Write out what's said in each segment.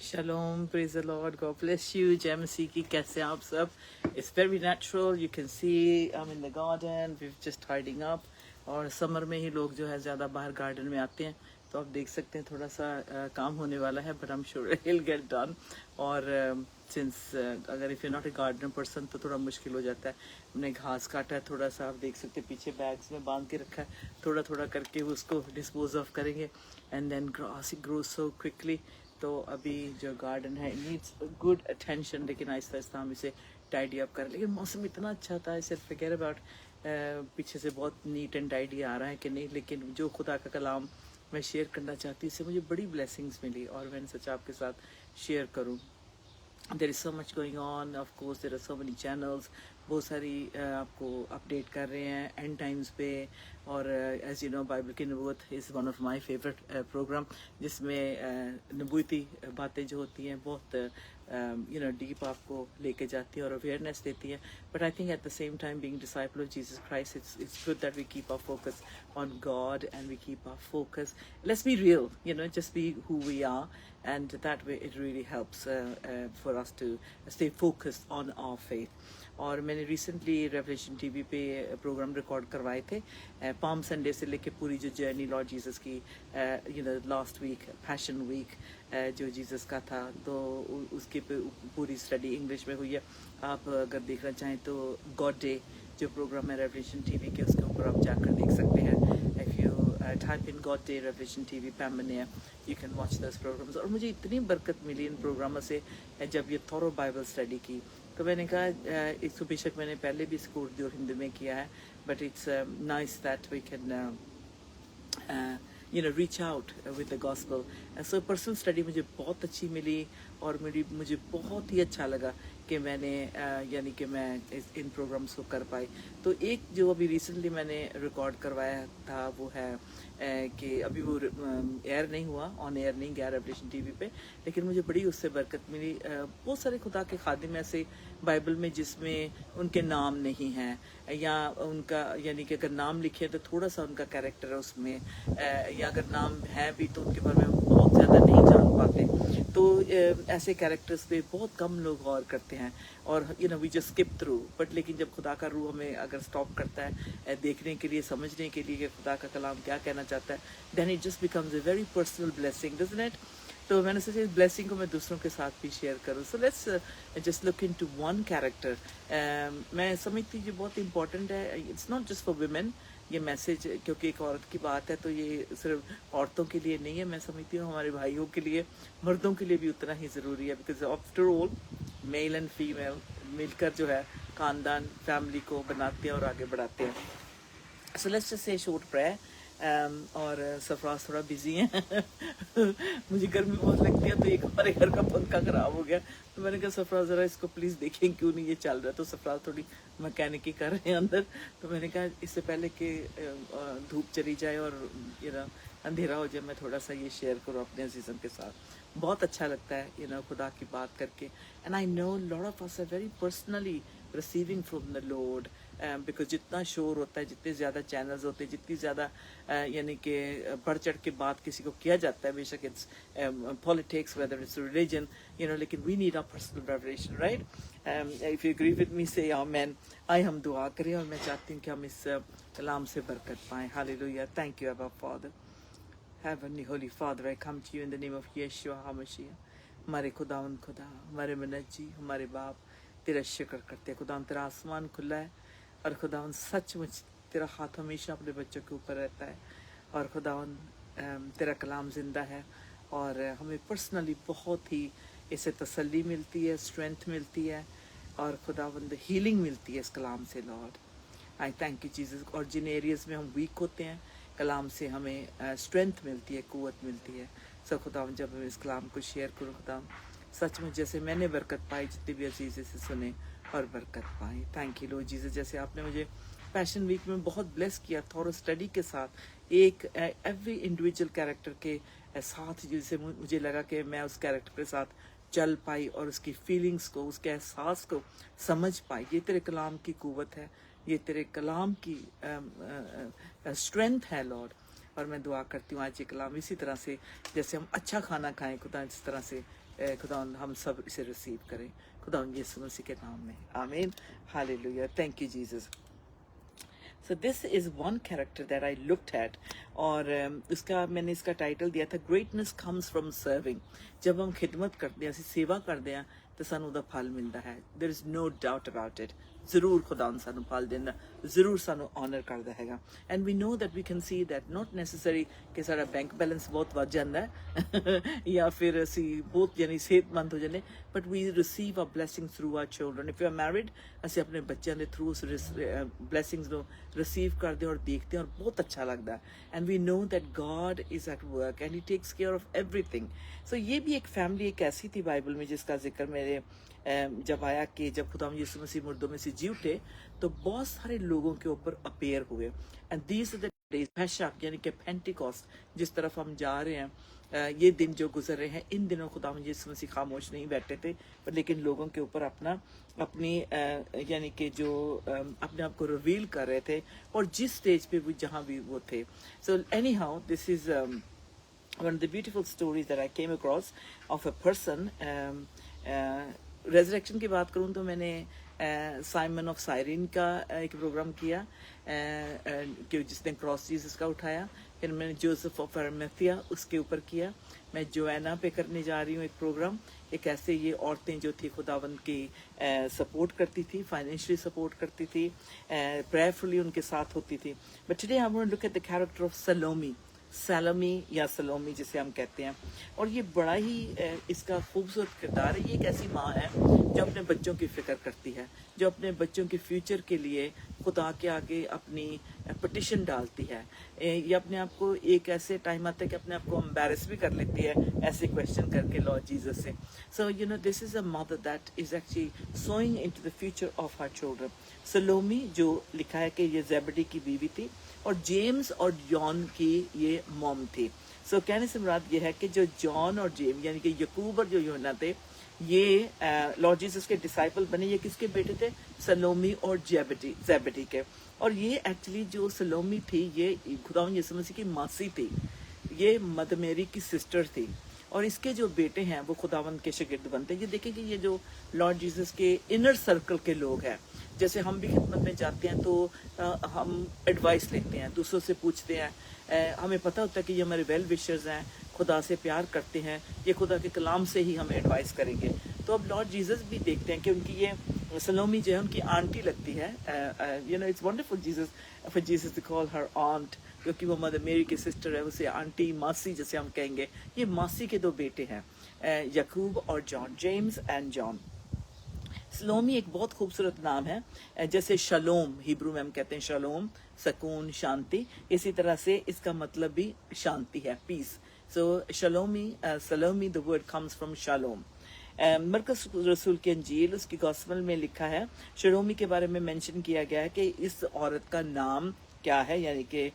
Shalom, praise the Lord, God bless you. JMC की कैसे आप सब? It's very natural. You can see I'm in the garden. We've just tidying up. और summer में ही लोग जो है ज़्यादा बाहर गार्डन में आते हैं, तो आप देख सकते हैं थोड़ा सा काम होने वाला है, but I'm sure it'll get done. और since अगर if you're not a gardener person तो थोड़ा मुश्किल हो जाता है. हमने घास काटा है थोड़ा सा, आप देख सकते हैं पीछे बैग्स में बांध के रखा है, थोड़ा थोड़ा करके उसको डिस्पोज ऑफ करेंगे. And then grass it grows so quickly. तो अभी जो गार्डन है नीड्स गुड अटेंशन, लेकिन आहिस्ता आहिस्ता हम इसे टाइडी अप करें. लेकिन मौसम इतना अच्छा था, सिर्फ फिगर अबाउट पीछे से बहुत नीट एंड टाइडी आ रहा है कि नहीं, लेकिन जो खुदा का कलाम मैं शेयर करना चाहती हूँ इससे मुझे बड़ी ब्लेसिंग्स मिली और मैंने सोचा आपके साथ शेयर करूँ. There is so much going on, of course there are so many channels, बहुत सारी आपको अपडेट कर रहे हैं एंड टाइम्स पे. और एज यू नो बाइबल की नबूवत is one of my favourite programme, जिसमें नबूती बातें जो होती हैं बहुत यू नो डीप आपको लेके जाती हैं और अवेयरनेस देती हैं. But I think at the same time being disciple of Jesus Christ it's good that we keep our focus on God and we keep our focus, let's be real, you know, just be who we are, and that way it really helps for us to stay focused on our faith. और मैंने recently Revelation TV पे programme record करवाए थे, Palm Sunday से लेके पूरी जो journey Lord Jesus की, you know last week Passion Week जो जीसस का था, तो उसके पूरी स्टडी इंग्लिश में हुई है. आप अगर देखना चाहें तो गॉड डे जो प्रोग्राम है रेवलेशन टीवी के, उसके ऊपर आप जाकर देख सकते हैं. If you type in God day revelation TV पैमनिया, you can watch this programs. और मुझे इतनी बरकत मिली इन प्रोग्रामों से जब ये थॉरो बाइबल स्टडी की, तो मैंने कहा इसको बेशक मैंने पहले भी इसको उर्दू और हिंदी में किया है, but it's nice that we can you know reach out with the gospel. So personal study मुझे बहुत अच्छी मिली और मुझे बहुत ही अच्छा लगा कि मैंने यानी कि मैं इन प्रोग्राम्स को कर पाई. तो एक जो अभी रिसेंटली मैंने रिकॉर्ड करवाया था वो है कि अभी वो एयर नहीं हुआ, ऑन एयर नहीं गया रेवलेशन टीवी पे, लेकिन मुझे बड़ी उससे बरकत मिली. बहुत सारे खुदा के खादिम ऐसे बाइबल में जिसमें उनके नाम नहीं हैं, या उनका यानी कि अगर नाम लिखे तो थोड़ा सा उनका कैरेक्टर है उसमें, या अगर नाम है भी तो उनके बारे में बहुत ज़्यादा नहीं जान पाते. तो ऐसे कैरेक्टर्स पे बहुत कम लोग गौर करते हैं और you know we just skip through. But लेकिन जब खुदा का रूह हमें अगर स्टॉप करता है देखने के लिए, समझने के लिए कि खुदा का कलाम क्या कहना चाहता है, then it just becomes a very personal blessing, doesn't it? तो मैंने सोचा इस ब्लेसिंग को मैं दूसरों के साथ भी शेयर करूँ. So let's just look into one character. मैं समझती हूँ ये बहुत इंपॉर्टेंट है. It's not just for women ये मैसेज, क्योंकि एक औरत की बात है तो ये सिर्फ औरतों के लिए नहीं है. मैं समझती हूँ हमारे भाइयों के लिए, मर्दों के लिए भी उतना ही ज़रूरी है, because after all male and female मिलकर जो है खानदान फैमिली को बनाते हैं और आगे बढ़ाते हैं. So let's just say short prayer. और सरफराज थोड़ा बिजी हैं मुझे गर्मी बहुत लगती है, तो एक हमारे घर का पंखा ख़राब हो गया, तो मैंने कहा सरफराज ज़रा इसको प्लीज़ देखें क्यों नहीं ये चल रहा है. तो सरफराज थोड़ी मैकेनिकी कर रहे हैं अंदर, तो मैंने कहा इससे पहले कि धूप चली जाए और यू नो अंधेरा हो जाए, मैं थोड़ा सा ये शेयर करूँ अपने अजीज़ों के साथ. बहुत अच्छा लगता है यू नो खुदा की बात करके. And I know lot of us are very personally receiving from the Lord, because जितना शोर होता है, जितने ज़्यादा चैनल्स होते हैं, जितनी ज़्यादा यानी कि बढ़ चढ़ के बात किसी को किया जाता है, बेशक it's politics whether it's religion, you know, लेकिन we need a personal revelation, right? If you agree with me say amen. आइए हम दुआ करें और मैं चाहती हूँ कि हम इस कलाम से बरकत पाएँ. हालेलुया. थैंक यू अबा father, Heavenly Holy Father, I come to you in the name of Yeshua HaMashiach. हमारे खुदावन खुदा, हमारे मनज्जी, हमारे बाप, तेरा शुक्र करते हैं. खुदावन तेरा आसमान खुला है और खुदावन सचमुच तेरा हाथ हमेशा अपने बच्चों के ऊपर रहता है. और खुदावन तेरा कलाम ज़िंदा है और हमें पर्सनली बहुत ही इससे तसल्ली मिलती है, स्ट्रेंथ मिलती है और खुदावन हीलिंग मिलती है इस कलाम से. Lord I thank you Jesus. और जिन एरियाज़ में हम वीक होते हैं, कलाम से हमें स्ट्रेंथ मिलती है, क़ुव्वत मिलती है. सो खुदावन जब हम इस कलाम को शेयर करूँ खुदावन, सचमुच जैसे मैंने बरकत पाई, जितने भी अजीज़ से सुने और बरकत पाई. Thank you Lord Jesus. जैसे आपने मुझे पैशन वीक में बहुत ब्लेस किया थोड़ा स्टडी के साथ, एक एवरी इंडिविजुअल कैरेक्टर के साथ, जिससे मुझे लगा कि मैं उस कैरेक्टर के साथ चल पाई और उसकी फीलिंग्स को, उसके एहसास को समझ पाई. ये तेरे कलाम की क़ुव्वत है, ये तेरे कलाम की स्ट्रेंथ है लॉर्ड. और मैं दुआ करती हूँ आज ये कलाम इसी तरह से जैसे हम अच्छा खाना खाएं, खुदा इस तरह से खुदा हम सब इसे रिसीव करें खुदा यीशु मसीह के नाम में, आमीन, hallelujah, thank you Jesus. So this is one character that I looked at और उसका मैंने इसका टाइटल दिया था greatness comes from serving। जब हम खिदमत करते हैं, सेवा करते हैं तो सानू दा फल मिलता है, there is no doubt about it। ਜ਼ਰੂਰ ਖੁਦਾ ਸਾਨੂੰ ਫਲ ਦਿੰਦਾ, ਜ਼ਰੂਰ ਸਾਨੂੰ ਆਨਰ ਕਰਦਾ ਹੈਗਾ। And we know that we can see that not necessary ਕਿ ਸਾਡਾ ਬੈਂਕ ਬੈਲੈਂਸ ਬਹੁਤ ਵੱਧ ਜਾਂਦਾ ਹੈ ਜਾਂ ਫਿਰ ਅਸੀਂ ਬਹੁਤ ਯਾਨੀ ਸਿਹਤਮੰਦ ਹੋ ਜਾਂਦੇ, but we receive a blessing through our children. If you are married, ਅਸੀਂ ਆਪਣੇ ਬੱਚਿਆਂ ਦੇ ਥਰੂ ਉਸ ਬਲੈਸਿੰਗਸ ਨੂੰ ਰਿਸੀਵ ਕਰਦੇ ਔਰ ਦੇਖਦੇ ਔਰ ਬਹੁਤ ਅੱਛਾ ਲੱਗਦਾ। And we know that God is at work and he takes care of everything. So ये भी एक फैमिली एक ऐसी थी बाइबल में जिसका जिक्र मेरे जब आया कि जब खुदा यीशु मसीह मुर्दों में से जी उठे तो बहुत सारे लोगों के ऊपर अपेयर हुए। And these are the days, पेशक यानी कि पेंटिकॉस्ट जिस तरफ हम जा रहे हैं, ये दिन जो गुजर रहे हैं, इन दिनों खुदा यीशु मसीह खामोश नहीं बैठे थे, पर लेकिन लोगों के ऊपर अपनी यानी कि जो अपने आप को रिवील कर रहे थे और जिस स्टेज पे वो जहाँ भी वो थे। So any how this is one of the beautiful stories that I came across of a person। Resurrection की बात करूँ तो मैंने साइमन ऑफ साइरिन का एक प्रोग्राम किया कि जिसने क्रॉस जीसस का उठाया। फिर मैंने जोसेफ ऑफ अरिमथिया उसके ऊपर किया। मैं जोएना पे करने जा रही हूँ एक प्रोग्राम। एक ऐसे ये औरतें जो थी खुदावंद की सपोर्ट करती थी, फाइनेंशियली सपोर्ट करती थी, प्रेयरफुली उनके साथ होती थी। But today I want to look at the character of Salome, Salome या सलोमी जिसे हम कहते हैं। और ये बड़ा ही इसका खूबसूरत किरदार है। ये एक ऐसी माँ है जो अपने बच्चों की फिक्र करती है, जो अपने बच्चों के फ्यूचर के लिए खुदा के आगे अपनी पिटिशन डालती है। ये अपने आप को एक ऐसे टाइम आता है कि अपने आप को एम्बैरस भी कर लेती है ऐसे क्वेश्चन करके लॉर्ड जीसस से। So you know this is a mother that is actually sowing into the future of her children. Salome जो लिखा है कि ये ज़ेबेडी की बीवी थी और जेम्स और जॉन की ये मॉम थी। सो कहने से मुराद ये है कि जो जॉन और जेम्स यानी कि यकूब और जो यूहन्ना थे, ये लॉर्ड जीसस के डिसाइपल बने। ये किसके बेटे थे? सलोमी और ज़ेबेडी के। और ये एक्चुअली जो सलोमी थी ये खुदा यीशु मसीह की मासी थी, ये मदर मेरी की सिस्टर थी। और इसके जो बेटे हैं वो खुदावंद के शागिर्द बनते हैं। ये देखें कि ये जो लॉर्ड जीसस के इनर सर्कल के लोग हैं, जैसे हम भी खिदमत में जाते हैं तो हम एडवाइस लेते हैं, दूसरों से पूछते हैं, हमें पता होता है कि ये हमारे वेल विशर्स हैं, खुदा से प्यार करते हैं, ये खुदा के कलाम से ही हम एडवाइस करेंगे। तो अब लॉर्ड जीसस भी देखते हैं कि उनकी ये सलोमी जो है उनकी आंटी लगती है। You know it's wonderful Jesus for Jesus to call her aunt, क्योंकि वो मदर मेरी की सिस्टर है, उसे आंटी मासी जैसे हम कहेंगे। ये मासी के दो बेटे हैं, यकूब और जॉन, जेम्स एंड जॉन। सलोमी एक बहुत खूबसूरत नाम है, जैसे शलोम हिब्रू में हम कहते हैं शलोम, सकून, शांति, इसी तरह से इसका मतलब भी शांति है, peace. So Shalomi, Salome the word comes from shalom. मरकस रसूल की अंजील उसकी गॉस्पेल में लिखा है, शलोमी के बारे में मेंशन किया गया है कि इस औरत का नाम क्या है, यानी कि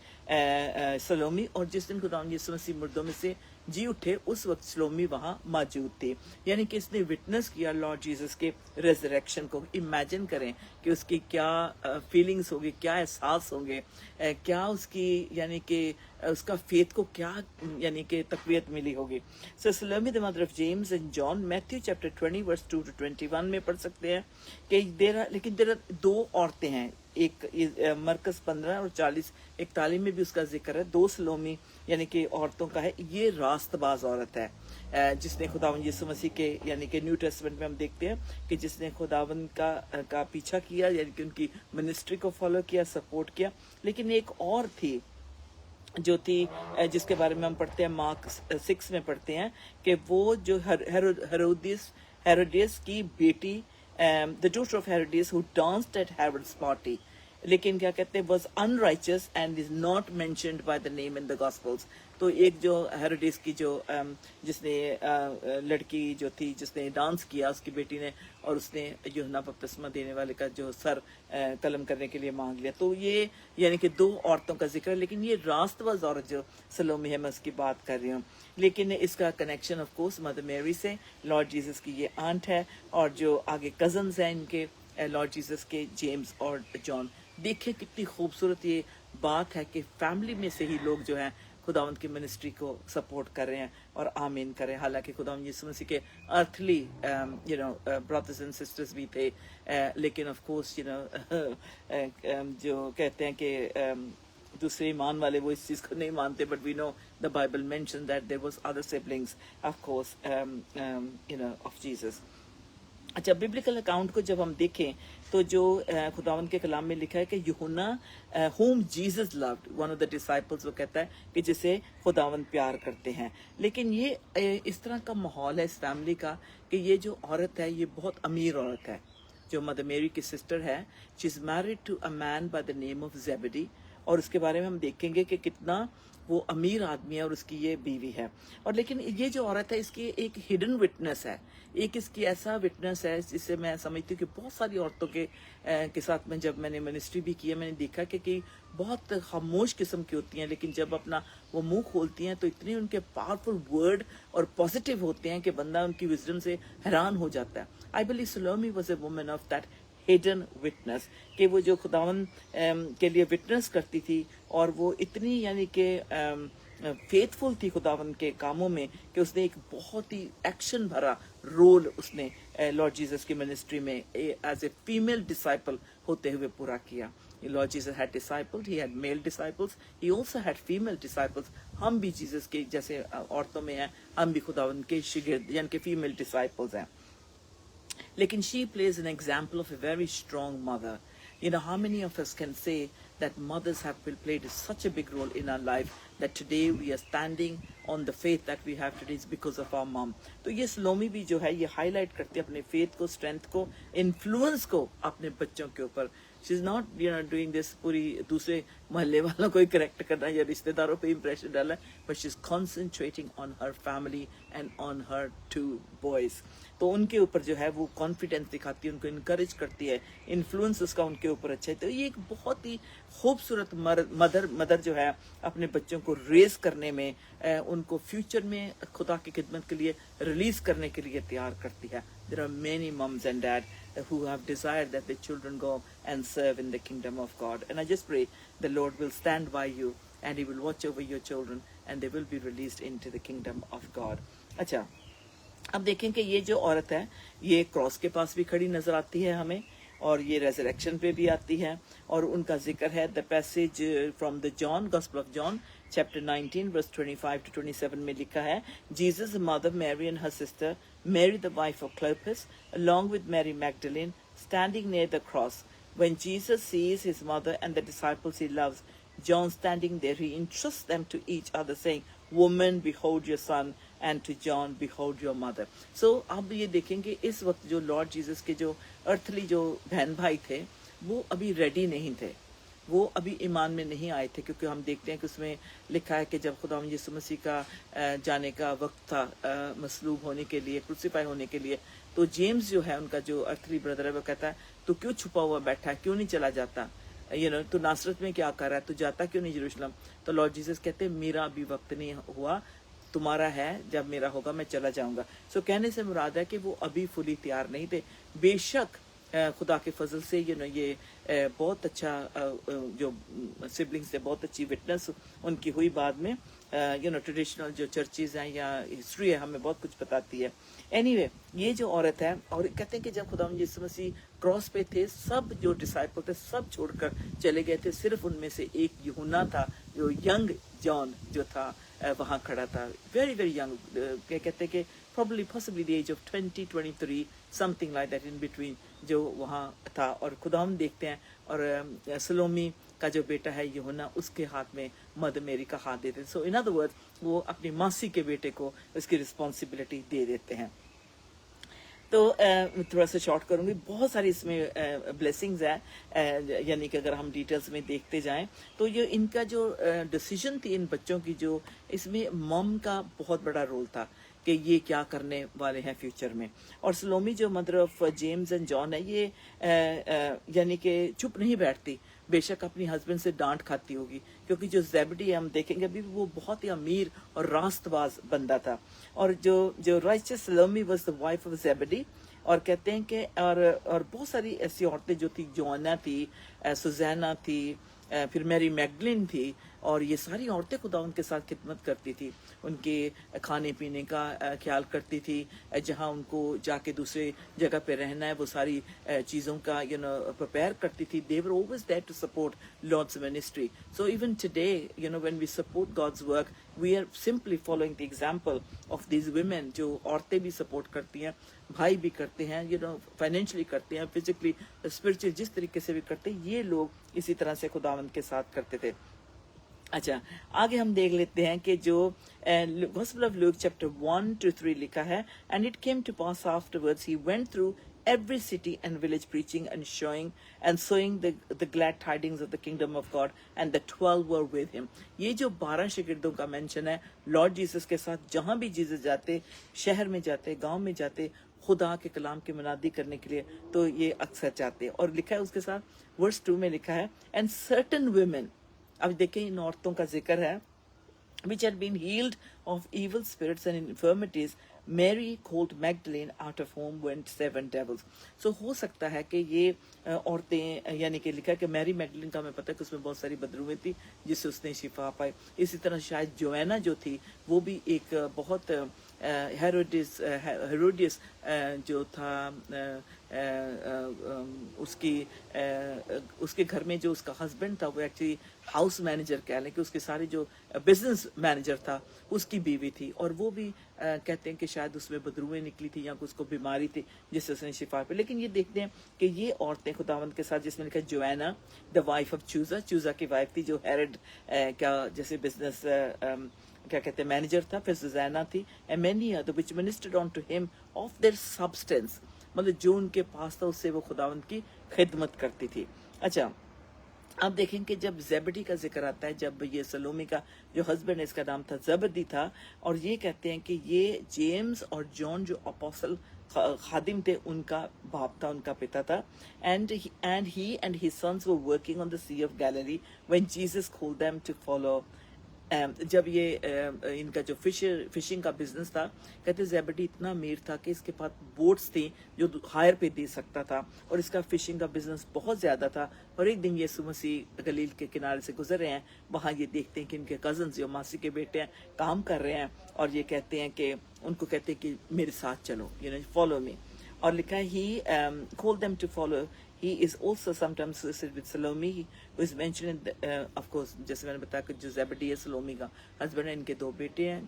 सलोमी। और जिस दिन खुदा यीशु मसीह मुर्दों में से जी उठे उस वक्त सलोमी वहाँ मौजूद थी, यानी कि इसने विटनेस किया लॉर्ड जीसस के रेजरेक्शन को। इमेजिन करें कि उसकी क्या फीलिंग्स होगी, क्या एहसास होंगे, क्या उसकी यानी कि उसका फेथ को क्या यानी कि तकवीत मिली होगी। So Salome the mother of James and John, Matthew chapter 20 verse 2 to 21 में पढ़ सकते हैं कि देर दो औरतें हैं, एक मरकस 15 और 40-41 में भी उसका जिक्र है। दो सलोमी यानी कि औरतों का है। ये रास्तबाज औरत है जिसने खुदावंद यीशु मसीह के यानी कि न्यू टेस्टमेंट में हम देखते हैं कि जिसने खुदावंद का पीछा किया, यानी कि उनकी मिनिस्ट्री को फॉलो किया, सपोर्ट किया। लेकिन एक और थी जो थी जिसके बारे में हम पढ़ते हैं मार्क 6 में पढ़ते हैं कि वो जो हेरोदियस की बेटी, the daughter of Herodias who danced at Herod's party, लेकिन क्या कहते हैं was unrighteous and is not mentioned by the name in the Gospels। तो एक जो हेरोडियस की जो जिसने लड़की जो थी जिसने डांस किया उसकी बेटी ने, और उसने यूहन्ना बपतिस्मा देने वाले का जो सर कलम करने के लिए मांग लिया। तो ये यानी कि दो औरतों का जिक्र है, लेकिन ये रास्तबाज औरत जो सलोमी है मैं उसकी बात कर रही हूँ। लेकिन इसका कनेक्शन ऑफ कोर्स मदर मेरी से, लॉर्ड जीसस की ये आंट है, और जो आगे कजन्स हैं इनके लॉर्ड जीसस के, जेम्स और जॉन। देखिए कितनी खूबसूरत ये बात है कि फैमिली में से ही लोग जो हैं खुदावंद की मिनिस्ट्री को सपोर्ट कर रहे हैं और आमीन करें। हालांकि खुदावंद यीशु मसीह के अर्थली ब्रदर्स एंड सिस्टर्स भी थे, लेकिन ऑफ कोर्स जो कहते हैं कि दूसरे ईमान वाले वो इस चीज़ को नहीं मानते, but we know the Bible mention that there was other siblings of course of Jesus. अच्छा, बिब्लिकल अकाउंट को जब हम देखें तो जो खुदावंद के कलाम में लिखा है कि यूहन्ना whom Jesus loved, one of the disciples, वो कहता है कि जिसे खुदावंद प्यार करते हैं। लेकिन ये इस तरह का माहौल है इस फैमिली का कि ये जो औरत है ये बहुत अमीर औरत है, जो मदर मेरी की सिस्टर है। She is married to a man by the name of Zebedee, और उसके बारे में हम देखेंगे कि कितना वो अमीर आदमी है और उसकी ये बीवी है। और लेकिन ये जो औरत है इसकी एक हिडन विटनेस है, एक इसकी ऐसा विटनेस है जिससे मैं समझती हूँ कि बहुत सारी औरतों के साथ में जब मैंने मिनिस्ट्री भी की है, मैंने देखा कि बहुत खामोश किस्म की होती हैं, लेकिन जब अपना वो मुंह खोलती हैं तो इतने उनके पावरफुल वर्ड और पॉजिटिव होते हैं कि बंदा उनकी विजडम से हैरान हो जाता है। I believe Salome was a woman of that hidden witness, कि वो जो खुदावन के लिए विटनेस करती थी और वो इतनी यानी कि फेथफुल थी खुदावन के कामों में कि उसने एक बहुत ही एक्शन भरा रोल उसने लॉर्ड जीसस की मिनिस्ट्री में एज ए फीमेल डिसाइपल होते हुए पूरा किया। Lord Jesus had disciples, he had male disciples, he also had female disciples. हम भी जीसस के जैसे औरतों में हैं, हम भी खुदावन के शिगिर्द यानी कि फीमेल डिसाइपल्स हैं। लेकिन she plays an example of a very strong mother. You know, how many of us can say that mothers have played such a big role in our life that today we are standing on the faith that we have today is because of our mom. तो ये सलोमी भी जो है ये highlight करती है अपने faith को, स्ट्रेंथ को, इन्फ्लुएंस को अपने बच्चों के ऊपर। She is not doing this पूरी दूसरे मोहल्ले वालों को ही करेक्ट करना या रिश्तेदारों पे इंप्रेशन डालना, but she is concentrating on her family and on her 2 boys। तो उनके ऊपर जो है वो कॉन्फिडेंस दिखाती है, उनको इनकरेज करती है, इन्फ्लुएंस उसका उनके ऊपर अच्छा है। तो ये एक बहुत ही खूबसूरत मदर जो है अपने बच्चों को रेस करने में, उनको फ्यूचर में खुदा की खिदमत के लिए रिलीज करने के लिए तैयार करती है। There are many moms and dads who have desired that their children go and serve in the kingdom of God. And I just pray the Lord will stand by you and He will watch over your children and they will be released into the kingdom of God. अच्छा, अब देखें कि ये जो औरत है ये cross के पास भी खड़ी नजर आती है हमें, और ये रेजरेक्शन पे भी आती है, और उनका जिक्र है the passage from the John gospel of John chapter 19 verse 25 to 27 में लिखा है, Jesus mother Mary and her sister Mary the wife of Clopas, along with Mary Magdalene, standing near the cross. When Jesus sees his mother and the disciples he loves, John standing there, he entrusts them to each other, saying, Woman, behold your son, and to John, behold your mother. So, अब ये देखेंगे इस वक्त जो Lord Jesus के जो earthly जो बहन भाई थे वो अभी रेडी नहीं थे, वो अभी ईमान में नहीं आए थे, क्योंकि हम देखते हैं कि उसमें लिखा है कि जब खुदा यीशु मसीह का जाने का वक्त था मसलूब होने के लिए, क्रूसिफाई होने के लिए, तो जेम्स जो है उनका जो अर्थली ब्रदर है वो कहता है तू क्यों छुपा हुआ बैठा है, क्यों नहीं चला जाता, तू नासरत में क्या कर रहा है, तू जाता क्यों नहीं यरूशलेम। तो लॉर्ड जीसस कहते हैं मेरा अभी वक्त नहीं हुआ, तुम्हारा है, जब मेरा होगा मैं चला जाऊंगा। सो कहने से मुराद है कि वो अभी फुली तैयार नहीं थे। बेशक खुदा के फजल से ये बहुत अच्छा जो सिबलिंग्स थे बहुत अच्छी विटनेस उनकी हुई बाद में। ट्रेडिशनल जो चर्चेज हैं या हिस्ट्री है हमें बहुत कुछ बताती है। एनीवे, ये जो औरत है, और कहते हैं कि जब खुदा यीशु मसीह क्रॉस पे थे सब जो डिसाइपल थे सब छोड़कर चले गए थे, सिर्फ उनमें से एक यूहन्ना था, जो यंग जॉन जो था वहाँ खड़ा था, वेरी वेरी यंग, कहते हैं कि probably possibly the age of 20-23 something like that in between, जो वहाँ था। और खुदा हम देखते हैं और सलोमी का जो बेटा है यूहन्ना उसके हाथ में मदर मेरी का हाथ देते हैं। सो इन अदर वर्ड वो अपनी मासी के बेटे को उसकी रिस्पॉन्सिबिलिटी दे देते हैं। तो थोड़ा सा शॉर्ट करूंगी, बहुत सारी इसमें ब्लेसिंग्स है, यानी कि अगर हम डिटेल्स में देखते जाएं तो ये इनका जो डिसीजन थी इन बच्चों की, जो इसमें मॉम का बहुत बड़ा रोल था कि ये क्या करने वाले हैं फ्यूचर में। और सलोमी जो mother of James and John है ये यानी कि चुप नहीं बैठती, बेशक अपनी हस्बैंड से डांट खाती होगी, क्योंकि जो जेबडी है हम देखेंगे अभी वो बहुत ही अमीर और रास्तबाज बंदा था। और जो righteous Salome was the wife of Zebedee, और कहते हैं कि और बहुत सारी ऐसी औरतें जो थी, जोआना थी, सुजैना थी, फिर मैरी मैगडलिन थी, اور یہ ساری عورتیں خداوند کے ساتھ خدمت کرتی تھی, ان کے کھانے پینے کا خیال کرتی تھی, جہاں ان کو جا کے دوسرے جگہ پہ رہنا ہے وہ ساری چیزوں کا پریپیئر کرتی تھی. they were always there to support Lord's ministry. So even today, when we support God's work, we are simply following the example of these women جو عورتیں بھی سپورٹ کرتی ہیں, بھائی بھی کرتے ہیں, فائنینشلی کرتے ہیں, فزیکلی اسپرچل جس طریقے سے بھی کرتے ہیں, یہ لوگ اسی طرح سے خداوند کے ساتھ کرتے تھے. اچھا آگے ہم دیکھ لیتے ہیں کہ جو Gospel of Luke chapter 1-3 لکھا ہے, and it came to pass afterwards he went through every city and village preaching and sowing the glad tidings of the kingdom of God, and the 12 were with him. یہ جو 12 شاگردوں کا mention ہے lord Jesus کے ساتھ, جہاں بھی Jesus جاتے, شہر میں جاتے, گاؤں میں جاتے, خدا کے کلام کی منادی کرنے کے لیے, تو یہ اکثر چاہتے. اور لکھا ہے اس کے ساتھ ورس 2 میں لکھا ہے, and certain women, اب دیکھیں ان عورتوں کا ذکر ہے, which had been healed of evil spirits and infirmities, Mary called Magdalene, out of whom went 7 devils. So ہو سکتا ہے کہ یہ عورتیں, یعنی کہ لکھا کہ میری میگڈلین کا, ہمیں پتہ ہے کہ اس میں بہت ساری بدرویں تھی جس سے اس نے شفا پائی. اسی طرح شاید جوینا جو تھی وہ بھی ایک بہت ہیروڈیس جو تھا, اس کے گھر میں جو اس کا ہسبینڈ تھا وہ ایکچولی ہاؤس مینیجر کہہ لیں کہ اس کے سارے جو بزنس مینیجر تھا اس کی بیوی تھی, اور وہ بھی کہتے ہیں کہ شاید اس میں بدرویں نکلی تھی یا اس کو بیماری تھی جس سے اس نے شفا پائی. لیکن یہ دیکھتے ہیں کہ یہ عورتیں خداوند کے ساتھ, جس میں لکھا جوینا دا وائف آف چوزا کی وائف تھی جو ہیرڈ کا جیسے بزنس کیا کہتے ہیں مینیجر تھا, پھر سوزینا تھی, and many other which ministered unto him of their substance, مطلب جو ان کے پاس تھا اس سے وہ خداوند کی خدمت کرتی تھی. اچھا اب دیکھیں کہ جب زیبڈی کا ذکر آتا ہے, جب یہ سلومی کا جو ہسبینڈ ہے اس کا نام تھا زبدی تھا, اور یہ کہتے ہیں کہ یہ جیمز اور جان جو اپوسل خادم تھے ان کا باپ تھا, ان کا پتا تھا. and he and his sons were working on the Sea of Galilee when Jesus called them to follow. جب یہ ان کا جو فشنگ کا بزنس تھا, کہتے زیبڈی اتنا امیر تھا کہ اس کے پاس بوٹس تھیں جو ہائر پہ دے سکتا تھا, اور اس کا فشنگ کا بزنس بہت زیادہ تھا. اور ایک دن یسوع مسیح گلیل کے کنارے سے گزر رہے ہیں, وہاں یہ دیکھتے ہیں کہ ان کے کزنز جو ماسی کے بیٹے ہیں کام کر رہے ہیں, اور یہ کہتے ہیں کہ ان کو کہتے ہیں کہ میرے ساتھ چلو, فالو می. اور لکھا ہے he called them to follow. He is also sometimes associated with Salome, who is mentioned in of course جیسے میں نے بتایا کہ جو زیبڈی ہے سلومی کا ہسبینڈ ہے, ان کے 2 بیٹے ہیں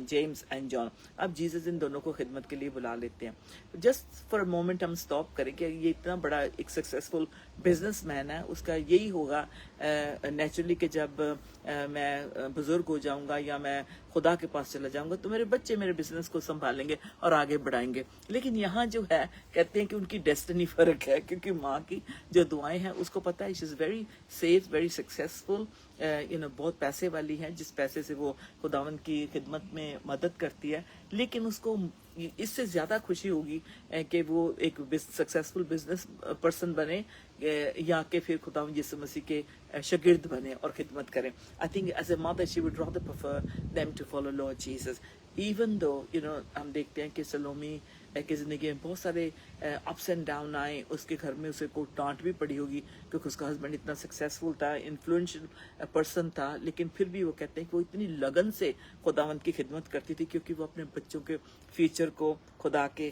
جیمز اینڈ جان. اب جیسس ان دونوں کو خدمت کے لیے بلا لیتے ہیں. جسٹ فار اے مومنٹ ہم اسٹاپ کریں کہ یہ اتنا بڑا ایک سکسیزفل بزنس مین ہے, اس کا یہی ہوگا نیچرلی کہ جب میں بزرگ ہو جاؤں گا یا میں خدا کے پاس چلا جاؤں گا تو میرے بچے میرے بزنس کو سنبھالیں گے اور آگے بڑھائیں گے. لیکن یہاں جو ہے کہتے ہیں کہ ان کی ڈیسٹنی فرق ہے, کیونکہ ماں کی جو دعائیں ہیں اس کو پتہ ہے, she is very safe, very successful, بہت پیسے والی ہے, جس پیسے سے وہ خداوند کی خدمت میں مدد کرتی ہے. لیکن اس کو اس سے زیادہ خوشی ہوگی کہ وہ ایک سکسیزفل بزنس پرسن بنے یا کہ پھر خداوند یسوع مسیح کے شاگرد بنے اور خدمت کریں. I think as a mother she would rather prefer them to follow Lord Jesus. Even though ہم دیکھتے ہیں کہ سلومی کی زندگی میں بہت سارے اپس اینڈ ڈاؤن آئے, اس کے گھر میں اسے کو ڈانٹ بھی پڑی ہوگی کیونکہ اس کا ہسبینڈ اتنا سکسیزفل تھا, انفلوئنشل پرسن تھا, لیکن پھر بھی وہ کہتے ہیں کہ وہ اتنی لگن سے خداوند کی خدمت کرتی تھی کیونکہ وہ اپنے بچوں کے فیوچر کو خدا کے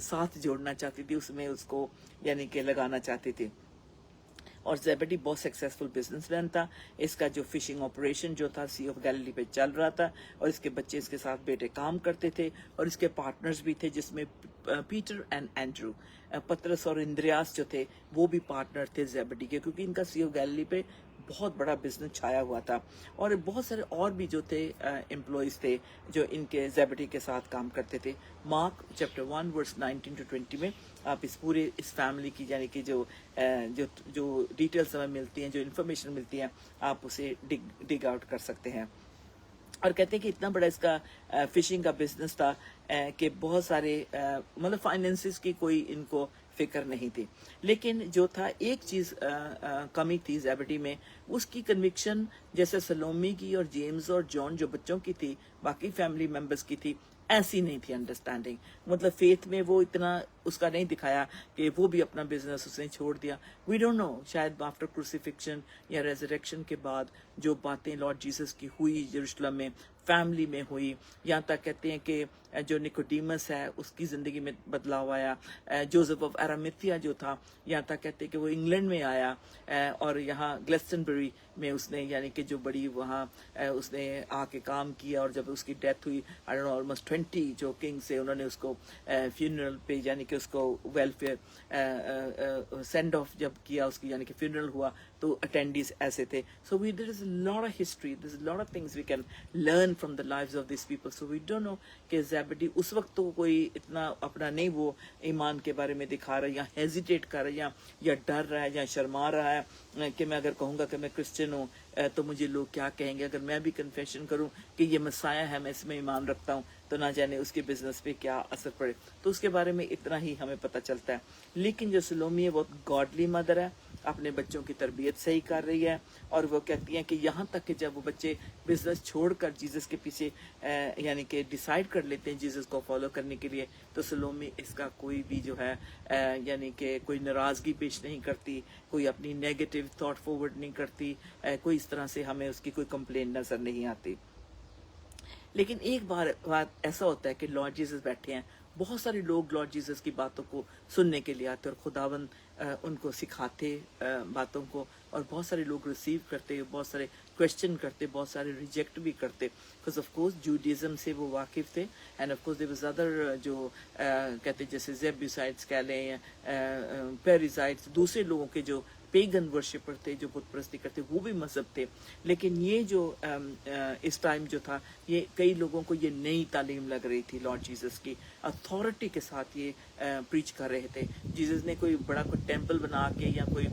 ساتھ جوڑنا چاہتی تھی, اس میں اس کو یعنی کہ لگانا چاہتی تھی. اور زیبڈی بہت سکسیزفل بزنس مین تھا, اس کا جو فشنگ آپریشن جو تھا سی آف گیلیلی پہ چل رہا تھا, اور اس کے بچے اس کے ساتھ بیٹے کام کرتے تھے, اور اس کے پارٹنرز بھی تھے جس میں پیٹر اینڈ اینڈرو, پترس اور اندریاس جو تھے وہ بھی پارٹنر تھے زیبڈی کے, کیونکہ ان کا سی آف گیلیلی پہ بہت بڑا بزنس چھایا ہوا تھا. اور بہت سارے اور بھی جو تھے امپلائیز تھے جو ان کے زیبڈی کے ساتھ کام کرتے تھے. مارک چیپٹر 1 ورس 19-20 میں آپ اس پورے اس فیملی کی یعنی کہ جو ڈیٹیلز ہمیں ملتی ہیں, جو انفارمیشن ملتی ہیں, آپ اسے ڈگ آؤٹ کر سکتے ہیں. اور کہتے ہیں کہ اتنا بڑا اس کا فشنگ کا بزنس تھا کہ بہت سارے مطلب فائنینسز کی کوئی ان کو فکر نہیں تھی. لیکن جو تھا ایک چیز کمی تھی زیبڈی میں, اس کی کنوکشن جیسے سلومی کی اور جیمز اور جان جو بچوں کی تھی, باقی فیملی ممبرس کی تھی, ऐसी नहीं थी अंडरस्टैंडिंग, मतलब फेथ में वो इतना उसका नहीं दिखाया कि वो भी अपना बिजनेस उसने छोड़ दिया. वी डोंट नो, शायद आफ्टर क्रूसिफिक्शन या रेजरेक्शन के बाद जो बातें लॉर्ड जीसस की हुई यरूशलेम में, फैमिली में हुई, यहाँ तक कहते हैं कि जो निकोडीमस है उसकी ज़िंदगी में बदलाव आया. जोसेफ ऑफ अरामिथिया जो था, यहाँ तक कहते हैं कि वो इंग्लैंड में आया और यहाँ ग्लेस्टनबरी में उसने यानी कि जो बड़ी वहाँ उसने आके काम किया. और जब उसकी डेथ हुई, आई डोंट नो ऑलमोस्ट 20 जो किंग से उन्होंने उसको फ्यूनरल पे यानी कि उसको वेलफेयर सेंड ऑफ जब किया उसकी यानी कि फ्यूनरल हुआ तो अटेंडीज ऐसे थे. So we there is a lot of history, there is a lot of things we can learn from the lives of this people. So we don't know कि ज़ेबेडी उस वक्त तो कोई इतना अपना नहीं वो ईमान के बारे में दिखा रहा है या हेजिटेट कर रहा है या डर रहा है या शर्मा रहा है कि मैं अगर कहूँगा कि मैं क्रिश्चियन हूँ तो मुझे लोग क्या कहेंगे. अगर मैं भी कन्फेशन करूँ कि ये मसाया है, मैं इसमें ईमान रखता हूँ, तो ना जाने उसके बिजनेस पे क्या असर पड़े. तो उसके बारे में इतना ही हमें पता चलता है. लेकिन जो सलोमी है बहुत गॉडली मदर है, अपने बच्चों की तरबियत सही कर रही है. और वो कहती हैं कि यहाँ तक कि जब वो बच्चे बिजनेस छोड़कर जीसस के पीछे यानी कि डिसाइड कर लेते हैं जीसस को फॉलो करने के लिए, तो सलोमी इसका कोई भी जो है यानी कि कोई नाराज़गी पेश नहीं करती, कोई अपनी नेगेटिव थॉट फॉरवर्ड नहीं करती, कोई इस तरह से हमें उसकी कोई कंप्लेंट नजर नहीं आती. लेकिन एक बात ऐसा होता है कि लॉर्ड जीसस बैठे हैं, बहुत सारे लोग लॉर्ड जीसस की बातों को सुनने के लिए आते और खुदावन उनको सिखाते बातों को, और बहुत सारे लोग रिसीव करते, बहुत सारे क्वेश्चन करते, बहुत सारे रिजेक्ट भी करते. बिकॉज ऑफ कोर्स जूडिज्म से वो वाकिफ थे. And of course there was other जो कहते जैसे जेब्यूसाइट्स कह लें, पेरिसाइट्स, दूसरे लोगों के जो पेगन वर्शिपर थे, जो बुत परस्ती करते, वो भी मजहब थे. लेकिन ये जो इस टाइम जो था, ये कई लोगों को ये नई तालीम लग रही थी. लॉर्ड जीसस की अथॉरिटी के साथ ये प्रीच कर रहे थे. जीसस ने कोई बड़ा कोई टेम्पल बना के या कोई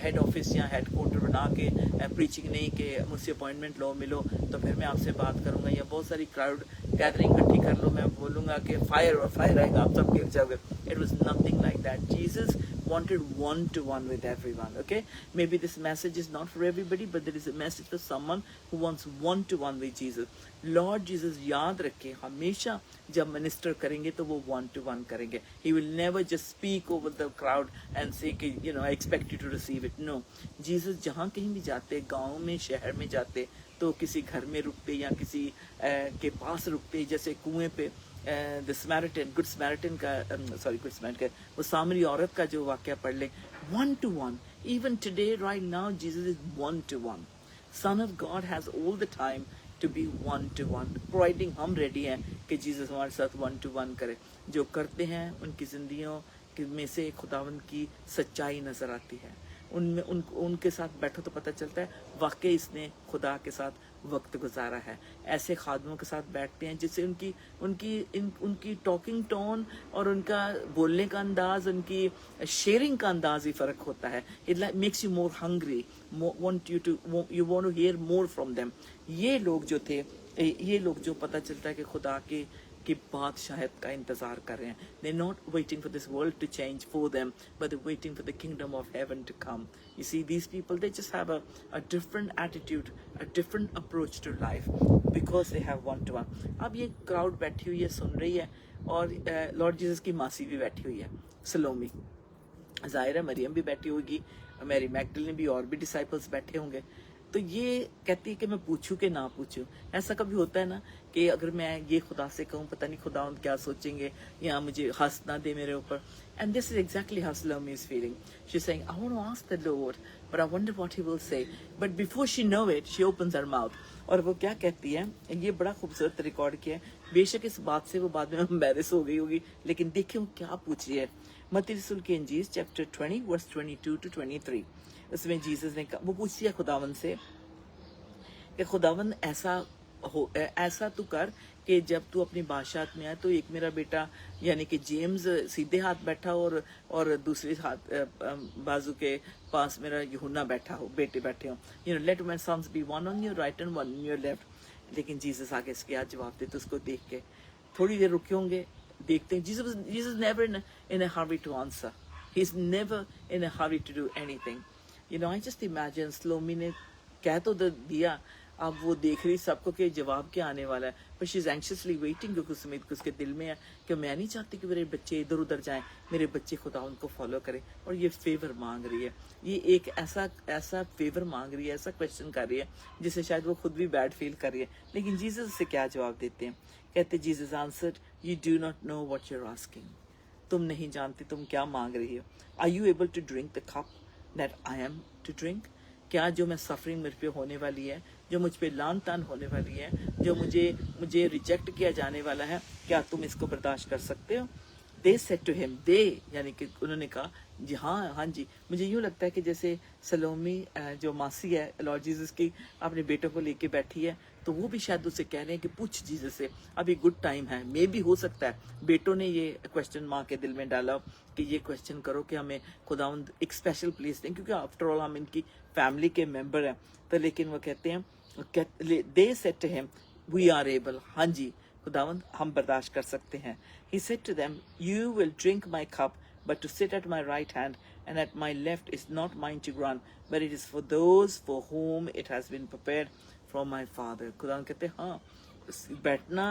हेड ऑफिस या हेड क्वार्टर बना के प्रीचिंग नहीं कि मुझसे अपॉइंटमेंट लो, मिलो तो फिर मैं आपसे बात करूंगा, या बहुत सारी क्राउड गैदरिंग इकट्ठी कर लो, मैं बोलूंगा कि फायर और फायर आएगा, आप सब गिर जाओगे. It was nothing like that. Jesus wanted one-to-one with everyone. Okay, maybe this message is not for everybody, but there is a message for someone who wants one-to-one with Jesus. Lord Jesus याद रखे, हमेशा जब minister करेंगे तो वो one-to-one करेंगे. He will never just speak over the crowd and say कि you know I expect you to receive it. No, Jesus जहाँ कहीं भी जाते, गांव में शहर में जाते, तो किसी घर में रुकते या किसी के पास रुकते, जैसे कुएं पे द स्मैरिटन, गुड स्मैरिटन का गुड स्मैरिटन का वो सामरी औरत का जो वाक्य पढ़ ले, one to one. Even today right now Jesus is one to one. Son of God has all the time to be one to one, providing. हम रेडी हैं कि जीसस हमारे साथ वन टू वन करे. जो करते हैं उनकी जिंदगियों में से खुदावंद की सच्चाई नजर आती है. उनमें उनके साथ बैठो तो पता चलता है वाकई इसने खुदा के साथ वक्त गुजारा है. ऐसे खादमों के साथ बैठते हैं जिससे उनकी टॉकिंग टोन और उनका बोलने का अंदाज, उनकी शेयरिंग का अंदाज ही फ़र्क होता है. It makes you more hungry, you want to hear more from them. ये लोग जो थे, ये लोग जो पता चलता है कि खुदा की बादशाहत का इंतजार कर रहे हैं. They're not waiting for this world to change for them, but they're waiting for the kingdom of heaven to come. You see, these people, they just have a different attitude, a different approach to life because they have one to one. अब ये crowd बैठी हुई है, सुन रही है, और Lord Jesus की मासी भी बैठी हुई है, सलोमी. जाहिर है मरियम भी बैठी होगी, मैरी मैगडलेन भी, और भी डिसाइपल्स बैठे होंगे. तो ये कहती है कि मैं पूछूं कि ना पूछूं. ऐसा कभी होता है ना कि अगर मैं ये खुदा से कहूँ, पता नहीं खुदा क्या सोचेंगे, या मुझे हंस ना दे मेरे ऊपर. And this is exactly how Salome is feeling. She is saying, I want to ask the Lord, but I wonder what he will say. But before she know it, she opens her mouth. और वो क्या कहती है, ये बड़ा खूबसूरत record किया है. बेशक इस बात से वो बाद में एम्बैरेस हो गई होगी, लेकिन देखिए वो क्या पूछ रही है. मत्ती रसूल की इंजील चैप्टर 20 वर्स 22 to 23. उसमें जीसस ने वो पूछती है खुदावन से कि खुदावन ऐसा तू कर कि जब तू अपनी बादशाहत में आए तो एक मेरा बेटा यानी कि जेम्स सीधे हाथ बैठा और दूसरे हाथ बाजू के पास मेरा यूहन्ना बैठा हो, बेटे बैठे हो. You know, let my sons be one on your right and one on your left. लेकिन जीसस आगे इसके आज जवाब देते उसको देख के थोड़ी देर रुके होंगे, देखते हैं. Jesus never in a hurry to answer. He's never in a hurry to do anything. You know, I just imagine Slomi ने कह तो दिया, अब वो देख रही सबको कि जवाब क्या आने वाला है, पर शी इज एंक्शसली वेटिंग, क्योंकि उस उम्मीद उसके दिल में है कि मैं नहीं चाहती कि मेरे बच्चे इधर उधर जाएं, मेरे बच्चे खुदा उनको फॉलो करें। और ये फेवर मांग रही है, ये एक ऐसा फेवर मांग रही है, ऐसा क्वेश्चन कर रही है जिसे शायद वो खुद भी बैड फील कर रही है। लेकिन जीसस से क्या जवाब देते हैं? कहते Jesus answered, you do not know what you are asking, तुम नहीं जानती तुम क्या मांग रही हो। Are you able to drink the cup that I am to drink? क्या जो मैं सफरिंग मेरे पे होने वाली है, जो मुझ पे लान तान होने वाली है, जो मुझे रिजेक्ट किया जाने वाला है, क्या तुम इसको बर्दाश्त कर सकते हो? दे सेड टू हिम, दे यानी कि उन्होंने कहा जी हाँ हाँ जी। मुझे यूँ लगता है कि जैसे सलोमी जो मासी है लॉर्ड जीसस की, अपने बेटों को लेके बैठी है, तो वो भी शायद उससे कह रहे हैं कि पूछ जीसस से, अभी गुड टाइम है। मे भी हो सकता है बेटों ने ये क्वेश्चन माँ के दिल में डाला कि ये क्वेश्चन करो कि हमें खुदावंद एक स्पेशल प्लेस दें, क्योंकि आफ्टर ऑल हम इनकी फैमिली के मेंबर हैं। तो लेकिन वो कहते हैं, they said to him, we are able, हाँ जी खुदावंद हम बर्दाश्त कर सकते हैं। He said to them, you will drink my cup, but to sit at my right hand and at my left is not mine to grant, but it is for those for whom it has been prepared from my Father. खुदावंद कहते हैं हाँ, बैठना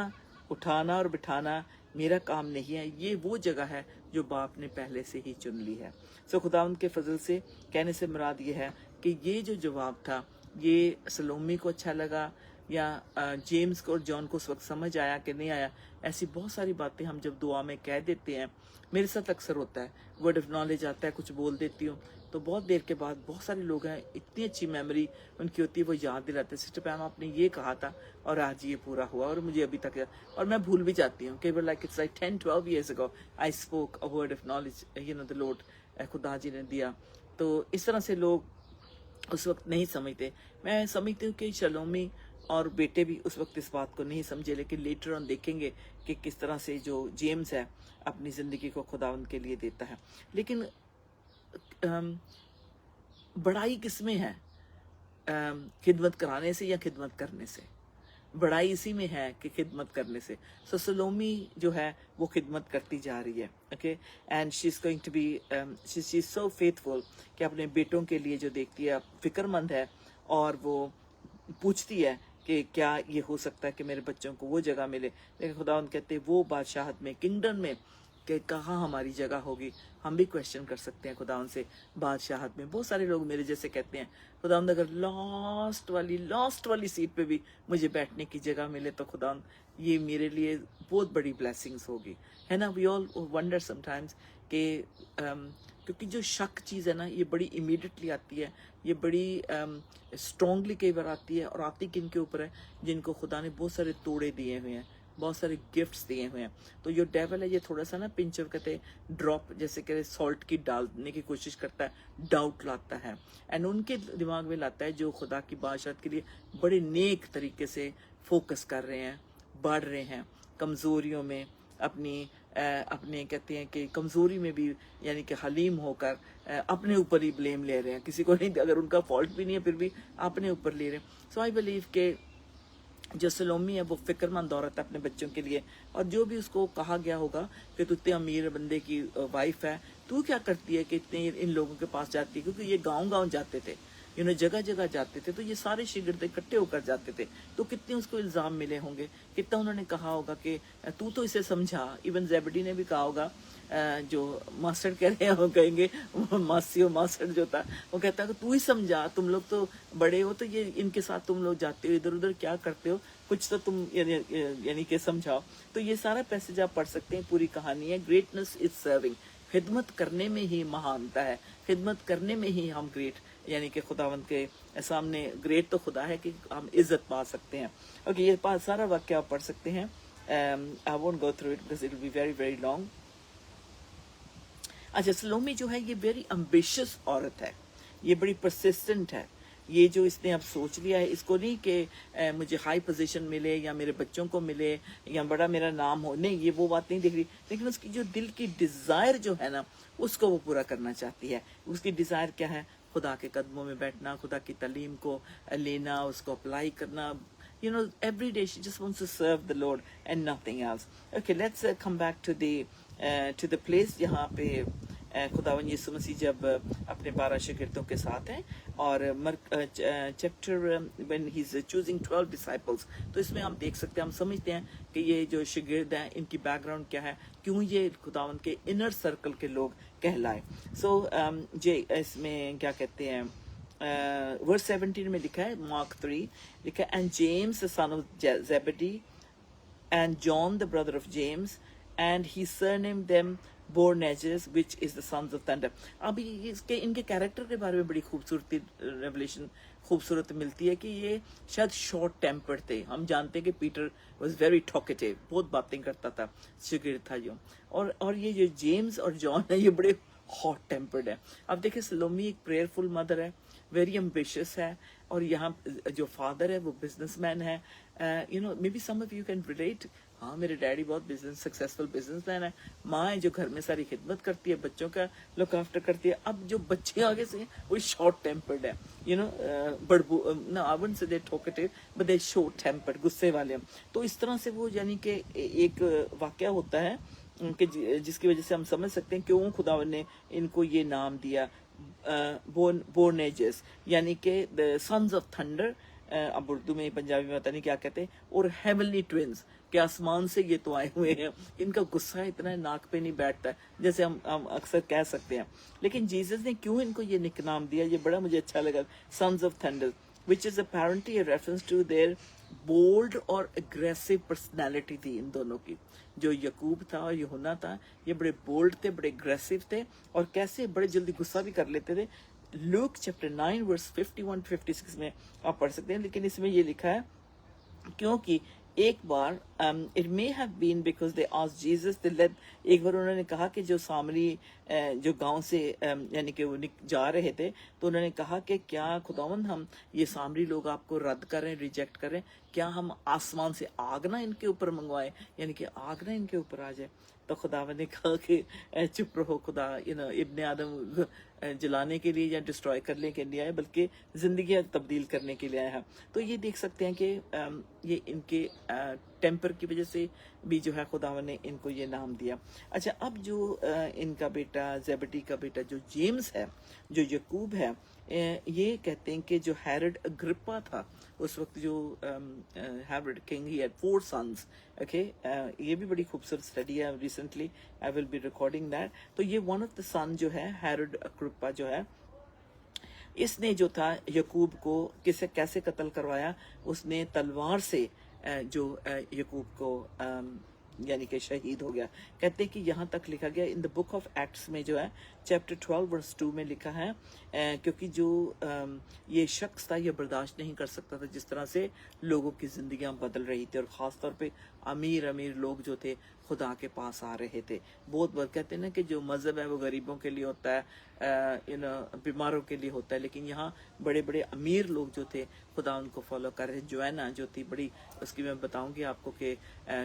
उठाना और बिठाना मेरा काम नहीं है, ये वो जगह है जो बाप ने पहले से ही चुन ली है। सो खुदावंद के फजल से कहने से मुराद ये है कि ये जो जवाब था ये सलोमी को अच्छा लगा या जेम्स को और जॉन को उस वक्त समझ आया कि नहीं आया। ऐसी बहुत सारी बातें हम जब दुआ में कह देते हैं, मेरे साथ अक्सर होता है, वर्ड ऑफ नॉलेज आता है, कुछ बोल देती हूँ, तो बहुत देर के बाद बहुत सारे लोग हैं इतनी अच्छी मेमोरी उनकी होती है, वो याद दिलाते हैं, सिस्टर पैम आपने ये कहा था और आज ये पूरा हुआ और मुझे अभी तक, और मैं भूल भी जाती हूँ कई बार, like it's like 10-12 years ago I spoke a word of knowledge, you know the Lord खुदा जी ने दिया। तो इस तरह से लोग उस वक्त नहीं समझते। मैं समझती हूँ कि शलोमी और बेटे भी उस वक्त इस बात को नहीं समझे, लेकिन लेटर ऑन देखेंगे कि किस तरह से जो जेम्स है अपनी ज़िंदगी को खुदावंद के लिए देता है। लेकिन बड़ाई किस में है? खिदमत कराने से या खिदमत करने से? बड़ाई इसी में है कि खिदमत करने से। सो सलोमी जो है वो खिदमत करती जा रही है, okay, and she is going to be she is so faithful कि अपने बेटों के लिए जो देखती है, फिक्रमंद है, और वो पूछती है कि क्या ये हो सकता है कि मेरे बच्चों को वो जगह मिले। लेकिन खुदावंद कहते हैं वो बादशाहत में, किंगडम में, कि कहाँ हमारी जगह होगी। हम भी क्वेश्चन कर सकते हैं खुदावंद से बादशाहत में। बहुत सारे लोग मेरे जैसे कहते हैं खुदावंद अगर लास्ट वाली सीट पे भी मुझे बैठने की जगह मिले तो खुदावंद ये मेरे लिए बहुत बड़ी ब्लेसिंग्स होगी, है ना। वी ऑल वंडर समटाइम्स कि क्योंकि जो शक चीज़ है ना ये बड़ी इमीडिएटली आती है, ये बड़ी स्ट्रॉन्गली कई बार आती है, और आती किन के ऊपर है? जिनको खुदा ने बहुत सारे तोड़े दिए हुए हैं, बहुत सारे गिफ्ट्स दिए हुए हैं। तो जो डेवल है ये थोड़ा सा ना पिंच ऑफ कहते हैं ड्रॉप, जैसे कहते सॉल्ट की डालने की कोशिश करता है, डाउट लाता है, एंड उनके दिमाग में लाता है जो खुदा की बादशाहत के लिए बड़े नेक तरीके से फोकस कर रहे हैं, बढ़ रहे हैं, कमज़ोरियों में अपने कहते हैं कि कमज़ोरी में भी यानी कि हलीम होकर अपने ऊपर ही ब्लेम ले रहे हैं, किसी को नहीं, अगर उनका फॉल्ट भी नहीं है फिर भी अपने ऊपर ले रहे हैं। सो आई बिलीव के जो सलोमी है वो फिक्रमंद औरत है अपने बच्चों के लिए, और जो भी उसको कहा गया होगा कि तू इतने अमीर बंदे की वाइफ है, तू क्या करती है कि इतने इन लोगों के पास जाती है, क्योंकि ये गांव जाते थे, जगह जगह जाते थे, तो ये सारे शिगिर्द इकट्ठे होकर जाते थे, तो कितने उसको इल्ज़ाम मिले होंगे, कितना उन्होंने कहा होगा कि तू तो इसे समझा। इवन ज़ेबडी ने भी कहा होगा, जो मास्टर कह रहे हैं वो कहेंगे मासी मास्टर जो था वो कहता है कि तू ही समझा, तुम लोग तो बड़े हो, तो ये इनके साथ तुम लोग जाते हो, इधर उधर क्या करते हो, कुछ तो तुम यानी कि समझाओ। तो ये सारा पैसेज आप पढ़ सकते हैं, पूरी कहानी है। ग्रेटनेस इज सर्विंग, खिदमत करने में ही महानता है, खिदमत करने में ही हम ग्रेट, यानी कि खुदावंद के सामने ग्रेट तो खुदा है कि हम इज्जत पा सकते हैं। ओके, ये सारा वाक्य आप पढ़ सकते हैं। I won't go through it because it will be very very long. अच्छा, सलोमी जो है ये वेरी एम्बिशियस औरत है, ये बड़ी परसिस्टेंट है। ये जो इसने अब सोच लिया है, इसको नहीं कि मुझे हाई पोजीशन मिले या मेरे बच्चों को मिले या बड़ा मेरा नाम हो, नहीं, ये वो बात नहीं देख रही, लेकिन उसकी जो दिल की डिज़ायर जो है ना उसको वो पूरा करना चाहती है। उसकी डिज़ायर क्या है? खुदा के कदमों में बैठना, खुदा की तालीम को लेना, उसको अप्लाई करना। Every day she just wants to serve the Lord and nothing else. Okay, let's come back to the place यहाँ पे खुदावन यीशु मसीह जब अपने 12 शागिर्दों के साथ हैं और chapter when he is choosing 12 disciples, तो इसमें हम देख सकते हैं, हम समझते हैं कि ये जो शागिर्द हैं इनकी बैकग्राउंड क्या है, क्यों ये खुदावन के इनर सर्कल के लोग कहलाए। सो ये इसमें क्या कहते हैं, वर्स 17 में लिखा है, मार्क 3 लिखा है, and James the son of Zebedee and John the brother of James, and he surnamed them Boanerges, which is the sons of thunder. अभी इसके इनके कैरेक्टर के बारे में बड़ी खूबसूरती रेवलेशन खूबसूरत मिलती है कि ये शायद शॉर्ट टेम्पर्ड थे। हम जानते हैं कि पीटर वाज वेरी टॉकेटिव, बहुत बातें करता था, शागिर्द था जो, और ये जो जेम्स और जॉन है ये बड़े हॉट टेम्पर्ड है। अब देखिए सलोमी एक प्रेयरफुल मदर है, वेरी एम्बिशियस है, और यहाँ जो फादर है वो बिजनेसमैन है। You know maybe some of you can relate, हाँ मेरे डैडी बहुत सक्सेसफुल बिजनेसमैन है, माँ है जो घर में सारी खिदमत करती है, बच्चों का लुक आफ्टर करती है। अब जो बच्चे आगे से वो शॉर्ट टेम्पर्ड है, यू नो, बड़बू, no I wouldn't say they talkative but they short tempered, गुस्से वाले हैं। तो इस तरह से वो यानी कि एक वाकया होता है कि जिसकी वजह से हम समझ सकते हैं क्यों खुदावन ने इनको ये नाम दिया, बोर्नेजेस, यानी कि द सन्स ऑफ थंडर। अब उर्दू में पंजाबी में पता नहीं क्या कहते हैं, और हेवनली ट्विंस, कि आसमान से ये तो आए हुए हैं। इनका गुस्सा इतना नाक पे नहीं बैठता जैसे हम अक्सर कह सकते हैं। लेकिन जीसस ने क्यों इनको ये निक नाम दिया, ये बड़ा मुझे अच्छा लगा, sons of thunder, which is apparently a reference to their bold और aggressive personality थी इन दोनों की। जो यकूब था और यूहन्ना था, ये बड़े बोल्ड थे, बड़े अग्रेसिव थे, और कैसे बड़े जल्दी गुस्सा भी कर लेते थे। लूक चैप्टर 9 वर्स 51-56 में आप पढ़ सकते हैं। लेकिन इसमें ये लिखा है क्योंकि एक बार it may have been because they asked Jesus, एक बार उन्होंने कहा कि जो सामरी जो गांव से यानी कि वो जा रहे थे, तो उन्होंने कहा कि क्या खुदावंद हम ये सामरी लोग आपको रद्द करें, रिजेक्ट करें, क्या हम आसमान से आग ना इनके ऊपर मंगवाएं, यानी कि आग ना इनके ऊपर आ जाए। तो खुदावंद ने कहा कि चुप रहो, खुदा इब्ने आदम जलाने के लिए या डिस्ट्रॉय करने के लिए आया, बल्कि जिंदगी तब्दील करने के लिए आया है। तो ये देख सकते हैं कि ये इनके टेम्पर की वजह से भी जो है खुदावन ने इनको ये नाम दिया। अच्छा, अब जो इनका बेटा जेबेडी का बेटा जो जेम्स है, जो यकूब है, ये कहते हैं कि जो हेरोड अग्रिप्पा था उस वक्त, जो Herod king, he had 4 sons. Okay, ये भी बड़ी खूबसूरत स्टडी है, recently I will be recording that. तो ये वन ऑफ द सन जो है हेरोड अग्रिप्पा जो है, इसने जो था यकूब को कैसे कत्ल करवाया, उसने तलवार से जो यकूब को यानी कि शहीद हो गया। कहते हैं कि यहाँ तक लिखा गया in the book of acts में जो है चैप्टर 12 वर्स 2 में लिखा है, क्योंकि जो ये शख्स था ये बर्दाश्त नहीं कर सकता था जिस तरह से लोगों की जिंदगियां बदल रही थी, और ख़ास तौर पे अमीर अमीर लोग जो थे खुदा के पास आ रहे थे। बहुत बार कहते हैं ना कि जो मज़हब है वो गरीबों के लिए होता है, बीमारों के लिए होता है, लेकिन यहाँ बड़े बड़े अमीर लोग जो थे खुदा उनको फॉलो कर रहे। जोएना जो थी बड़ी, उसकी मैं बताऊंगी आपको कि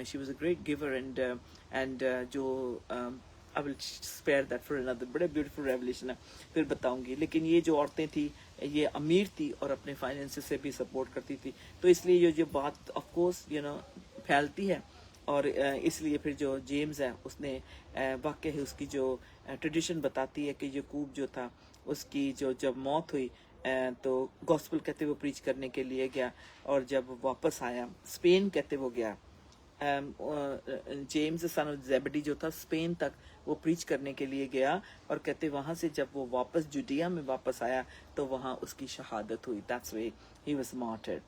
she was a great giver and जो I will spare that for another, बड़े ब्यूटीफुल रेवलेशन है, फिर बताऊंगी। लेकिन ये जो औरतें थी ये अमीर थी और अपने फाइनेंसेस से भी सपोर्ट करती थी, तो इसलिए ये जो बात ऑफ कोर्स फैलती है, और इसलिए फिर जो जेम्स है उसने वाकई है उसकी जो ट्रेडिशन बताती है कि यकूब जो था उसकी जो जब मौत हुई तो गॉस्पेल कहते वो प्रीच करने के लिए गया, और जब वापस आया स्पेन कहते वो गया, जेम्स सन ऑफ जेबेडी जो था स्पेन तक वो प्रीच करने के लिए गया, और कहते वहां से जब वो वापस जुडिया में वापस आया तो वहां उसकी शहादत हुई। That's way he was martyred.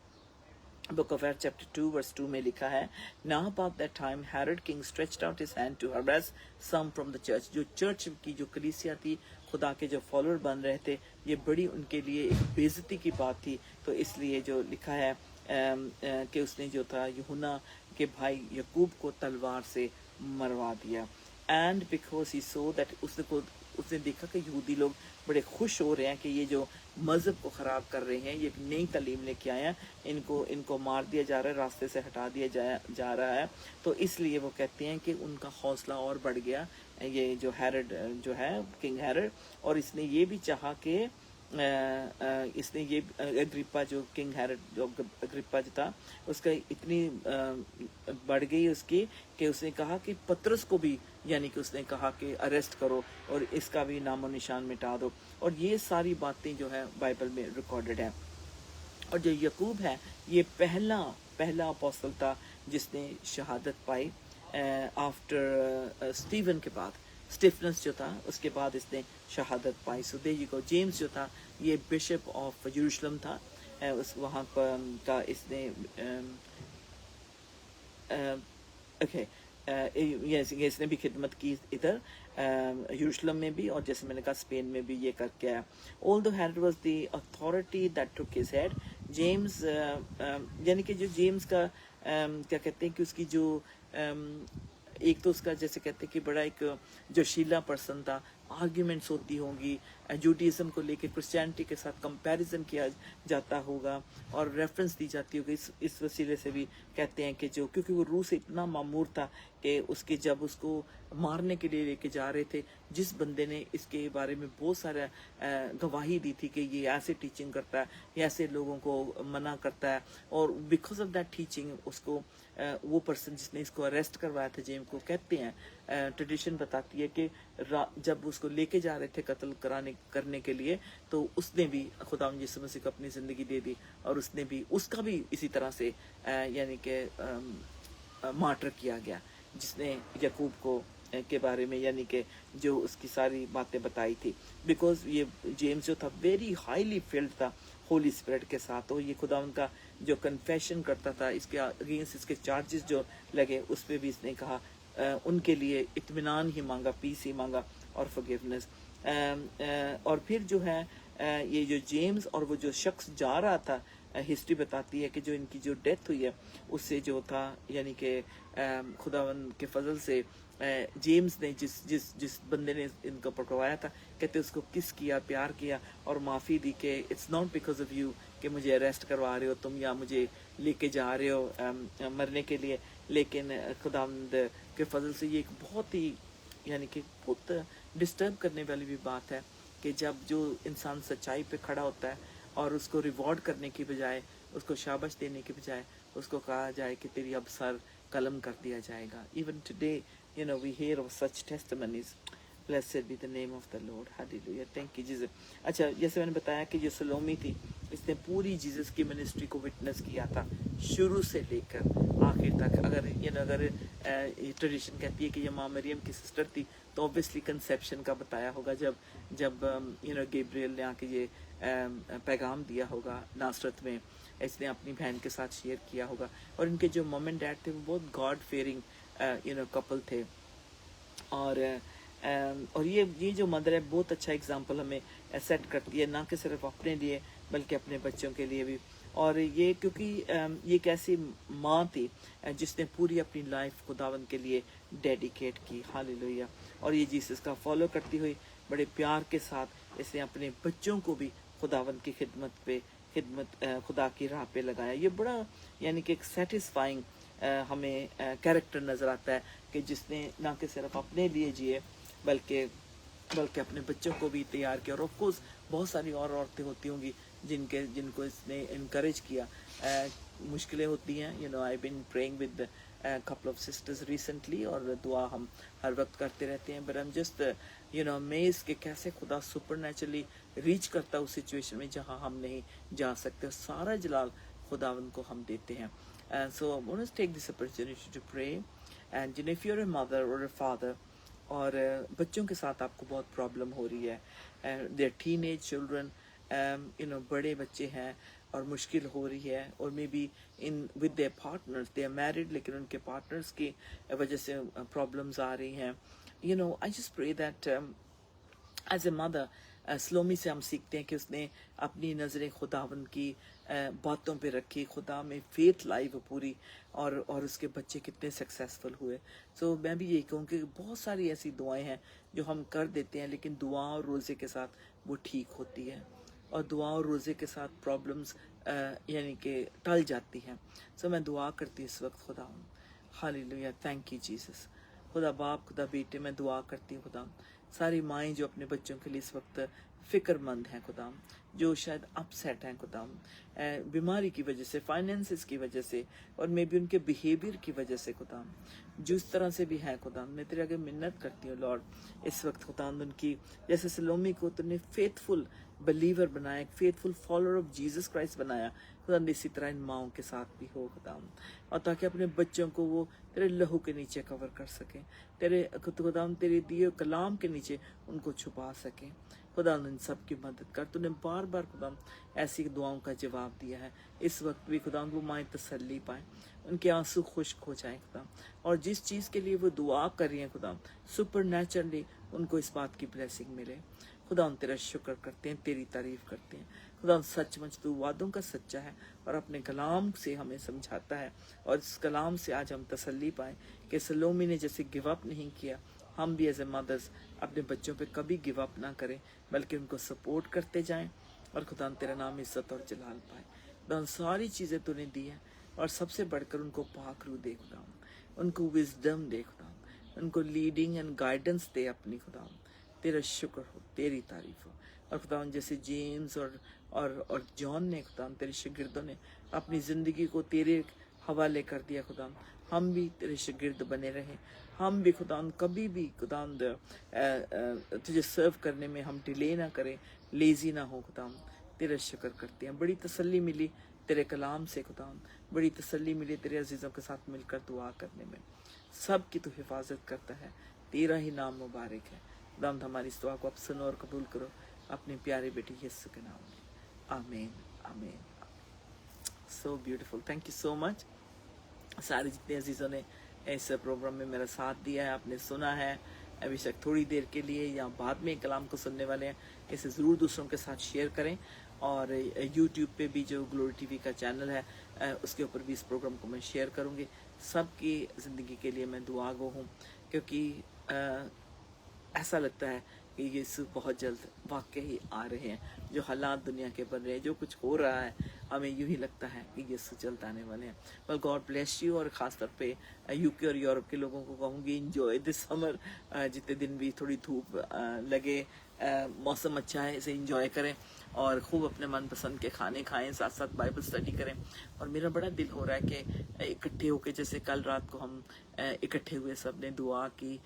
Book of Acts chapter 2 verse 2 में लिखा है, Now about that time Herod king stretched out his hand to harass some from the church। जो चर्च की जो कलीसिया थी, खुदा के जो फॉलोअर बन रहे थे, ये बड़ी उनके लिए एक बेइज्जती की बात थी। तो इसलिए जो लिखा है कि उसने जो था यूहन्ना के भाई यकूब को तलवार से मरवा दिया। And because he so that उसने देखा कि यहूदी लोग बड़े खुश हो रहे हैं कि ये जो मज़हब को ख़राब कर रहे हैं, ये एक नई तालीम लेके आए हैं, इनको मार दिया जा रहा है, रास्ते से हटा दिया जा रहा है। तो इसलिए वो कहते हैं कि उनका हौसला और बढ़ गया, ये जो हेरोड जो है किंग हेरोड, और इसने ये भी चाहा कि इसने ये अग्रिप्पा जो किंग हेरोड जो अग्रिप्पा जो था उसका इतनी बढ़ गई उसकी कि उसने कहा कि पतरस को भी यानी कि उसने कहा कि अरेस्ट करो और इसका भी नामो निशान मिटा दो, और ये सारी बातें जो है बाइबल में रिकॉर्डेड है। और जो यकूब है ये पहला अपोस्टल था जिसने शहादत पाई आफ्टर स्टीवन के बाद, स्टीफनस जो था उसके बाद इसने शहादत पाई। So there you go. James जो था ये बिशप ऑफ यरूशलेम था, उस वहाँ पर का इसने ओके ये इसने भी खिदमत की इधर यरूशलेम में भी, और जैसे मैंने कहा स्पेन में भी ये करके आया। Although Herod was the authority that took his head. James यानी कि जो जेम्स का क्या कहते हैं कि उसकी जो एक तो उसका जैसे कहते हैं कि बड़ा एक जोशीला पर्सन था, आर्ग्यूमेंट्स होती होंगी, जूडिज्म को लेकर क्रिश्चियनिटी के साथ कंपैरिजन किया जाता होगा और रेफरेंस दी जाती होगी। इस वसीले से भी कहते हैं कि जो क्योंकि वो रूस इतना मामूर था कि उसके जब उसको मारने के लिए लेके जा रहे थे, जिस बंदे ने इसके बारे में बहुत सारा गवाही दी थी कि ये ऐसे टीचिंग करता है, ये ऐसे लोगों को मना करता है, और बिकॉज ऑफ दैट टीचिंग उसको वो पर्सन जिसने इसको अरेस्ट करवाया था जेम को, कहते हैं ट्रेडिशन बताती है कि जब उसको लेके जा रहे थे कत्ल करने के लिए, तो उसने भी खुदा यीशु मसीह को अपनी ज़िंदगी दे दी, और उसने भी उसका भी इसी तरह से यानी कि मार्टर किया गया, जिसने यकूब को के बारे में यानी कि जो उसकी सारी बातें बताई थी। बिकॉज ये जेम्स जो था वेरी हाईली फिल्ड था होली स्पिरिट के साथ, और ये खुदा उनका जो कन्फेशन करता था, इसके अगेंस्ट इसके चार्जेस जो लगे उस पर भी इसने कहा उनके लिए इत्मीनान ही मांगा, पीस ही मांगा और फॉरगिवनेस। और फिर जो है ये जो जेम्स और वो जो शख्स जा रहा था, हिस्ट्री बताती है कि जो इनकी जो डेथ हुई है उससे जो था यानी कि खुदावन के फजल से जेम्स ने जिस जिस जिस बंदे ने इनको पकड़वाया था, कहते उसको किस किया, प्यार किया और माफ़ी दी कि it's not because of you कि मुझे अरेस्ट करवा रहे हो तुम या मुझे लेके जा रहे हो मरने के लिए, लेकिन खुदावंद के फजल से ये एक बहुत ही यानी कि बहुत डिस्टर्ब करने वाली भी बात है कि जब जो इंसान सच्चाई पे खड़ा होता है और उसको रिवॉर्ड करने की बजाय, उसको शाबाश देने की बजाय उसको कहा जाए कि तेरी अब सर कलम कर दिया जाएगा। Even today you know we hear of such testimonies. Blessed be the name of the Lord. Hallelujah. Thank you Jesus. अच्छा, जैसे मैंने बताया कि जो सलोमी थी इसने पूरी जीसस की मिनिस्ट्री को विटनेस किया था शुरू से लेकर आखिर तक। अगर अगर ट्रेडिशन कहती है कि ये माँ मरियम की सिस्टर थी, तो ऑब्वियसली कंसेप्शन का बताया होगा जब गैब्रियल ने आके ये पैगाम दिया होगा नासरत में, इसने अपनी बहन के साथ शेयर किया होगा। और इनके जो मम एंड डैड थे वो बहुत गॉड फेयरिंग कपल थे। और ये जो मदर है बहुत अच्छा एग्जांपल हमें सेट करती है, ना कि सिर्फ अपने लिए बल्कि अपने बच्चों के लिए भी। और ये क्योंकि ये एक ऐसी माँ थी जिसने पूरी अपनी लाइफ खुदावन के लिए डेडिकेट की। हालेलुया। और ये जीसस का फॉलो करती हुई बड़े प्यार के साथ इसने अपने बच्चों को भी खुदावन की खिदमत खुदा की राह पे लगाया। ये बड़ा यानी कि एक सेटिस्फाइंग हमें कैरेक्टर नज़र आता है कि जिसने ना कि सिर्फ अपने लिए जिए बल्कि अपने बच्चों को भी तैयार किया। और ऑफ कोर्स बहुत सारी और औरतें होती होंगी जिनको इसने इनकरेज किया। मुश्किलें होती हैं, I been praying with couple of sisters recently, और दुआ हम हर वक्त करते रहते हैं। But I am just amazed कि कैसे खुदा सुपरनेचुरली रीच करता है उस सिचुएशन में जहाँ हम नहीं जा सकते। सारा जलाल खुदावन को हम देते हैं। And so I want to take this opportunity to pray. And if you're a mother or a father, और बच्चों के साथ आपको बहुत प्रॉब्लम हो रही है, they're teenage children, बड़े बच्चे हैं और मुश्किल हो रही है, और may be with their partners, they are married लेकिन उनके पार्टनर्स की वजह से प्रॉब्लम्स आ रही हैं। I just pray that as a mother Salome से हम सीखते हैं कि उसने अपनी नज़रें खुदावन की बातों पे रखी, खुदा में फेथ लाई वो पूरी, और उसके बच्चे कितने सक्सेसफुल हुए। सो मैं भी यही कहूँ कि बहुत सारी ऐसी दुआएं हैं जो हम कर देते हैं लेकिन दुआ और रोज़े के साथ वो ठीक होती है, और दुआ और रोज़े के साथ प्रॉब्लम्स यानी कि टल जाती हैं। सो मैं दुआ करती हूँ इस वक्त खुदा। हालेलुया। Thank you Jesus. खुदा बाप, खुदा बेटे, मैं दुआ करती हूँ खुदा सारी माएँ जो अपने बच्चों के लिए इस वक्त फ़िक्रमंद हैं खुदाम, जो शायद अपसेट हैं खुदाम, बीमारी की वजह से, फाइनेंसिस की वजह से, और मे बी उनके बिहेवियर की वजह से खुदाम, जिस तरह से भी है खुदाम, मैं तेरे आगे मिन्नत करती हूँ लॉर्ड, इस वक्त खुदाम उनकी, जैसे सलोमी को तुमने फेथफुल बिलीवर बनाया, एक faithful follower of Jesus Christ बनाया खुदा, इसी तरह इन माओं के साथ भी हो खुदाम, और ताकि अपने बच्चों को वो तेरे लहू के नीचे कवर कर सकें, तेरे खुदाम तेरे दिए कलाम के नीचे उनको छुपा सकें खुदा, इन सब की मदद कर। तूने बार बार खुदा ऐसी दुआओं का जवाब दिया है, इस वक्त भी खुदा वो माएँ तसल्ली पाएँ, उनके आंसू खुश्क हो जाएं खुदा, और जिस चीज़ के लिए वो दुआ कर रही हैं खुदा, सुपर नेचुरली उनको इस बात की ब्लेसिंग मिले खुदा। हम तेरा शुक्र करते हैं, तेरी तारीफ करते हैं खुदा, सचमुच तू वादों का सच्चा है और अपने कलाम से हमें समझाता है, और इस कलाम से आज हम तसल्ली पाएँ कि सलोमी ने जैसे गिव अप नहीं किया, हम भी एज ए मदर्स अपने बच्चों पे कभी गिव अप ना करें, बल्कि उनको सपोर्ट करते जाएं, और खुदा तेरा नाम इज्जत और जलाल पाए। खुदा सारी चीज़ें तूने दी हैं, और सबसे बढ़कर उनको पाक रूह दे खुदा, उनको विजडम दे खुदा, उनको लीडिंग एंड गाइडेंस दे अपनी खुदा। तेरा शुक्र हो, तेरी तारीफ हो। और खुदा जैसे जेम्स और जॉन ने खुदा, तेरे शागिर्दों ने अपनी ज़िंदगी को तेरे हवाले कर दिया खुदा, हम भी तेरे शागिर्द बने रहें, हम भी खुदा कभी भी खुदा तुझे सर्व करने में हम डिले ना करें, लेजी ना हो खुदा। तेरा शुक्र करते हैं, बड़ी तसल्ली मिली तेरे कलाम से खुदा, बड़ी तसल्ली मिली तेरे अजीज़ों के साथ मिलकर दुआ करने में। सब की तू हिफाजत करता है, तेरा ही नाम मुबारक है खुदा। हमारी इस दुआ को अब सुनो और कबूल करो अपने प्यारे बेटी यीशु के नाम में, आमीन आमीन। So beautiful, thank you so much सारे जितने अजीज़ों ने इस प्रोग्राम में मेरा साथ दिया है, आपने सुना है, अभी तक थोड़ी देर के लिए या बाद में कलाम को सुनने वाले हैं, इसे ज़रूर दूसरों के साथ शेयर करें, और यूट्यूब पे भी जो ग्लोरी टीवी का चैनल है उसके ऊपर भी इस प्रोग्राम को मैं शेयर करूँगी। सबकी ज़िंदगी के लिए मैं दुआगो हूँ, क्योंकि ऐसा लगता है कि यीशु बहुत जल्द वाकई आ रहे हैं। जो हालात दुनिया के बन रहे हैं, जो कुछ हो रहा है, हमें यूँ ही लगता है कि यीशु जल्द आने वाले हैं। वेल गॉड ब्लेस यू, और ख़ास तौर पे यूके और यूरोप के लोगों को कहूँगी इंजॉय दिस समर, जितने दिन भी थोड़ी धूप लगे, मौसम अच्छा है, इसे इंजॉय करें, और खूब अपने मनपसंद के खाने खाएं, साथ साथ बाइबल स्टडी करें। और मेरा बड़ा दिल हो रहा है कि इकट्ठे होके, जैसे कल रात को हम इकट्ठे हुए, सब ने दुआ की,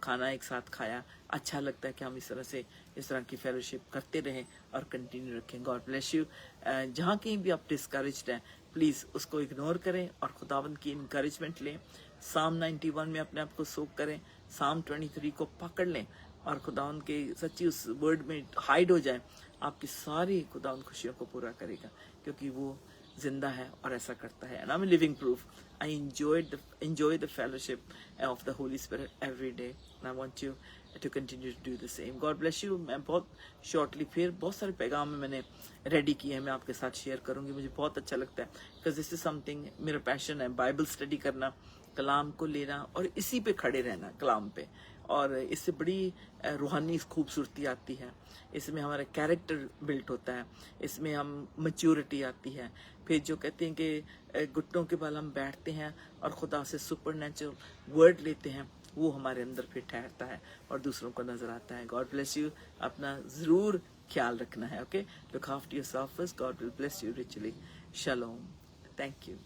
खाना एक साथ खाया, अच्छा लगता है कि हम इस तरह की फेलोशिप करते रहें और कंटिन्यू रखें। God bless you. जहाँ कहीं भी आप डिस्करेज्ड हैं, प्लीज़ उसको इग्नोर करें और खुदावंद की इनकरेजमेंट लें। साम 91 में अपने आप को सोख करें, साम 23 को पकड़ लें, और खुदावंद के सच्ची उस वर्ड में हाइड हो जाए, आपकी सारी खुदावंद खुशियों को पूरा करेगा, क्योंकि वो जिंदा है और ऐसा करता है। And I am living proof. I enjoy the fellowship of the Holy Spirit every day, and I want you to continue to do the same. God bless you. मैं बहुत shortly फिर बहुत सारे पैगाम में मैंने रेडी किए हैं, मैं आपके साथ शेयर करूंगी। मुझे बहुत अच्छा लगता है, because this is something, मेरा पैशन है, बाइबल स्टडी करना, कलाम को लेना और इसी पे खड़े रहना, कलाम पे, और इससे बड़ी रूहानी खूबसूरती आती है, इसमें हमारा कैरेक्टर बिल्ट होता है, इसमें हम मैच्योरिटी आती है। फिर जो कहते हैं कि घुटनों के बल हम बैठते हैं और खुदा से सुपर नेचुरल वर्ड लेते हैं, वो हमारे अंदर फिर ठहरता है और दूसरों को नजर आता है। God bless you. अपना ज़रूर ख्याल रखना है, okay? Look after yourself first. God will bless you richly. Shalom. Thank you.